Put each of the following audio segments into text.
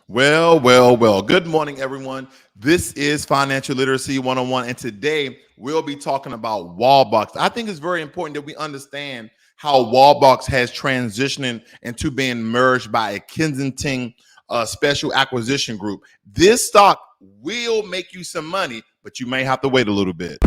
Well. Good morning, everyone. This is Financial Literacy 101, and today we'll be talking about Wallbox. I think it's very important that we understand how Wallbox has transitioned into being merged by a Kensington special acquisition group. This stock will make you some money, but you may have to wait a little bit.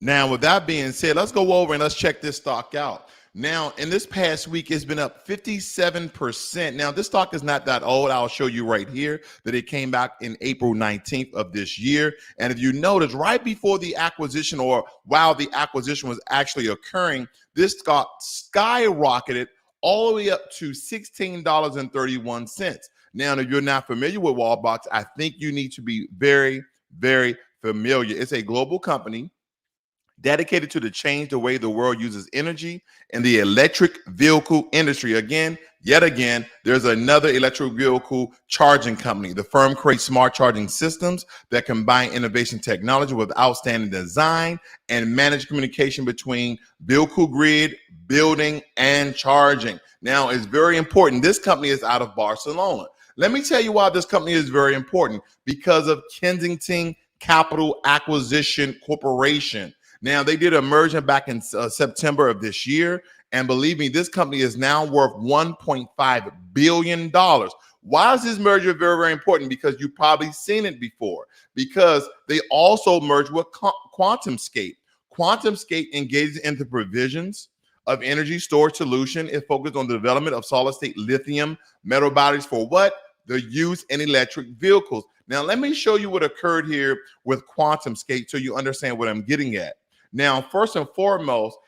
Now, with that being said, let's go over and let's check this stock out. Now, in this past week, it's been up 57%. Now, this stock is not that old. I'll show you right here that it came back in April 19th of this year. And if you notice, right before the acquisition or while the acquisition was actually occurring, this stock skyrocketed all the way up to $16.31. Now, if you're not familiar with Wallbox, I think you need to be very familiar. It's a global company dedicated to change the way the world uses energy in the electric vehicle industry. Yet again, there's another electric vehicle charging company. The firm creates smart charging systems that combine innovation technology with outstanding design and managed communication between vehicle grid, building, and charging. Now, it's very important. This company is out of Barcelona. Let me tell you why this company is very important. Because of Kensington Capital Acquisition Corporation. Now, they did a merger back in September of this year. And believe me, this company is now worth $1.5 billion. Why is this merger very important? Because you've probably seen it before. Because they also merged with QuantumScape. QuantumScape engages in the provisions of energy storage solution. It focused on the development of solid-state lithium metal batteries for what? The use in electric vehicles. Now, let me show you what occurred here with QuantumScape so you understand what I'm getting at. Now, first and foremost,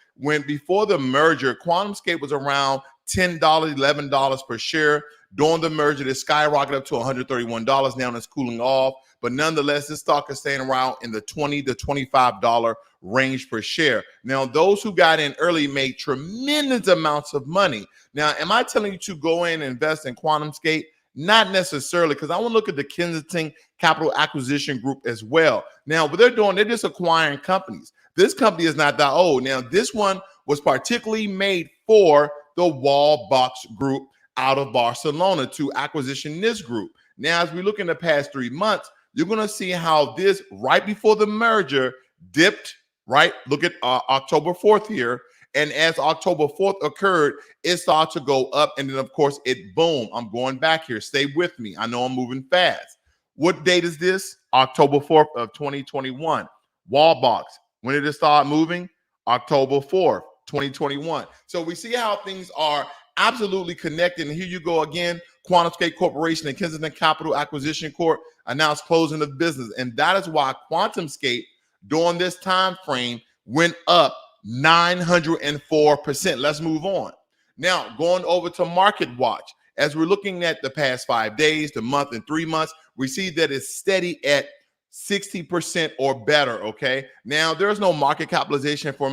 before the merger, QuantumScape was around $10, $11 per share. During the merger, it skyrocketed up to $131. Now it's cooling off. But nonetheless, this stock is staying around in the $20 to $25 range per share. Now, those who got in early made tremendous amounts of money. Now, am I telling you to go in and invest in QuantumScape? Not necessarily, because I want to look at the Kensington Capital Acquisition Group as well. Now, what they're doing, they're just acquiring companies. This company is not that old. Now, this one was particularly made for the Wallbox Group out of Barcelona to acquisition this group. Now, as we look in the past 3 months, you're going to see how this, right before the merger, dipped, right? Look at October 4th here. And as October 4th occurred, it started to go up. And then, of course, it boomed. I'm going back here. Stay with me. I know I'm moving fast. What date is this? October 4th of 2021. Wallbox. When did it start moving? October 4th, 2021. So we see how things are absolutely connected. And here you go again. QuantumScape Corporation and Kensington Capital Acquisition Corp. announced closing of business. And that is why QuantumScape during this time frame went up 904%. Let's move on. Now, going over to Market Watch, as we're looking at the past 5 days, the month, and 3 months, we see that it's steady at 60% or better. Okay. Now, there's no market capitalization for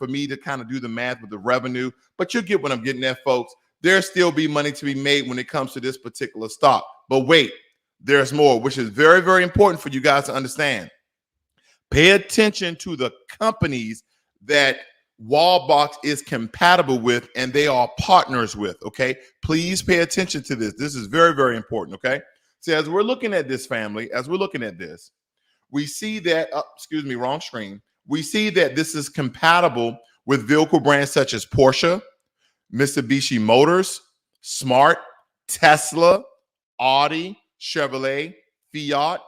me to kind of do the math with the revenue, but you get what I'm getting at, folks. There'll still be money to be made when it comes to this particular stock. But wait, there's more, which is very important for you guys to understand. Pay attention to the companies that Wallbox is compatible with and they are partners with. Okay. Please pay attention to this. This is very important. Okay. So as we're looking at this family, as we're looking at this, we see that, wrong screen. We see that this is compatible with vehicle brands such as Porsche, Mitsubishi Motors, Smart, Tesla, Audi, Chevrolet, Fiat,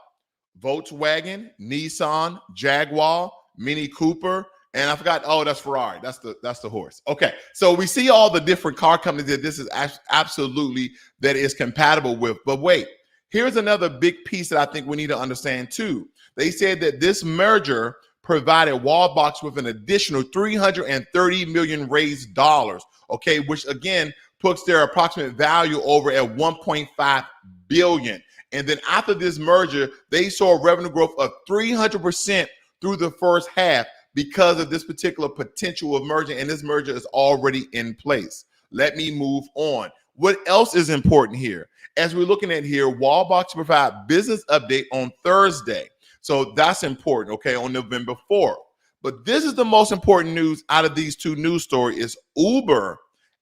Volkswagen, Nissan, Jaguar, Mini Cooper, and I forgot, that's Ferrari. That's the horse. Okay, so we see all the different car companies that this is absolutely that is compatible with. But wait, here's another big piece that I think we need to understand too. They said that this merger provided Wallbox with an additional $330 million raised dollars, okay, which again puts their approximate value over at $1.5 billion. And then after this merger, they saw revenue growth of 300% through the first half because of this particular potential of merger, and this merger is already in place. Let me move on. What else is important here? As we're looking at here, Wallbox provide business update on Thursday. So that's important, okay, on November 4th. But this is the most important news out of these two news stories is Uber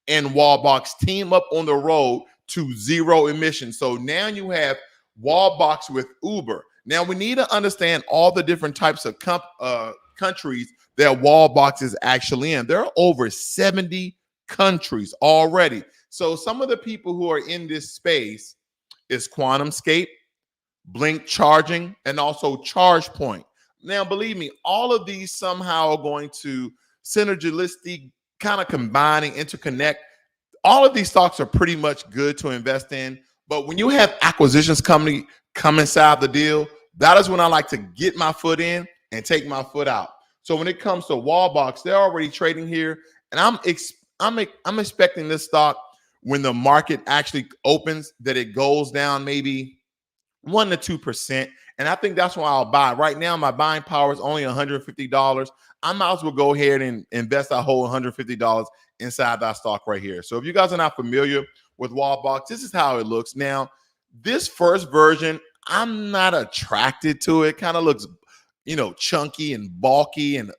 and Wallbox team up on the road to zero emissions. So now you have Wallbox with Uber. Now we need to understand all the different types of countries that Wallbox is actually in. There are over 70 countries already. So some of the people who are in this space is QuantumScape, Blink Charging, and also ChargePoint. Now, believe me, all of these somehow are going to synergistically kind of combine and interconnect. All of these stocks are pretty much good to invest in. But when you have acquisitions come inside the deal, that is when I like to get my foot in and take my foot out. So when it comes to Wallbox, they're already trading here, and I'm expecting this stock when the market actually opens that it goes down maybe 1 to 2%. And I think that's why I'll buy. Right now, my buying power is only $150. I might as well go ahead and invest that whole $150 inside that stock right here. So if you guys are not familiar with Wallbox, this is how it looks. Now, this first version, I'm not attracted to it. Kind of looks, chunky and bulky and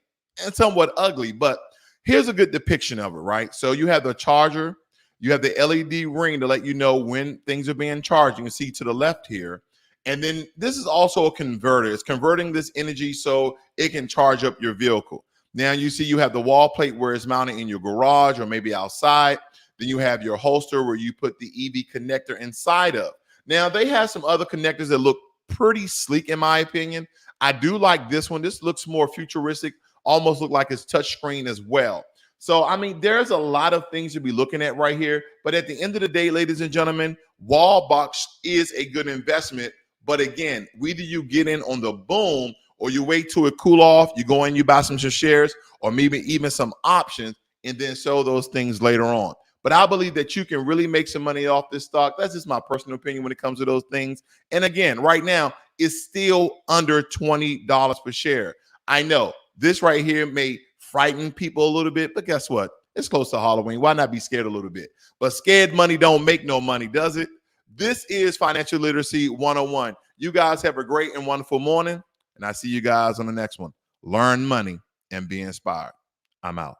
somewhat ugly. But here's a good depiction of it, right? So you have the charger. You have the LED ring to let you know when things are being charged. You can see to the left here. And then this is also a converter. It's converting this energy so it can charge up your vehicle. Now you see you have the wall plate where it's mounted in your garage or maybe outside. Then you have your holster where you put the EV connector inside of. Now they have some other connectors that look pretty sleek in my opinion. I do like this one. This looks more futuristic, almost look like it's touchscreen as well. So, I mean, there's a lot of things to be looking at right here. But at the end of the day, ladies and gentlemen, Wallbox is a good investment. But again, whether you get in on the boom or you wait till it cool off, you go in, you buy some shares or maybe even some options and then sell those things later on. But I believe that you can really make some money off this stock. That's just my personal opinion when it comes to those things. And again, right now, it's still under $20 per share. I know this right here may frighten people a little bit, but guess what? It's close to Halloween. Why not be scared a little bit? But scared money don't make no money, does it? This is Financial Literacy 101. You guys have a great and wonderful morning, and I see you guys on the next one. Learn money and be inspired. I'm out.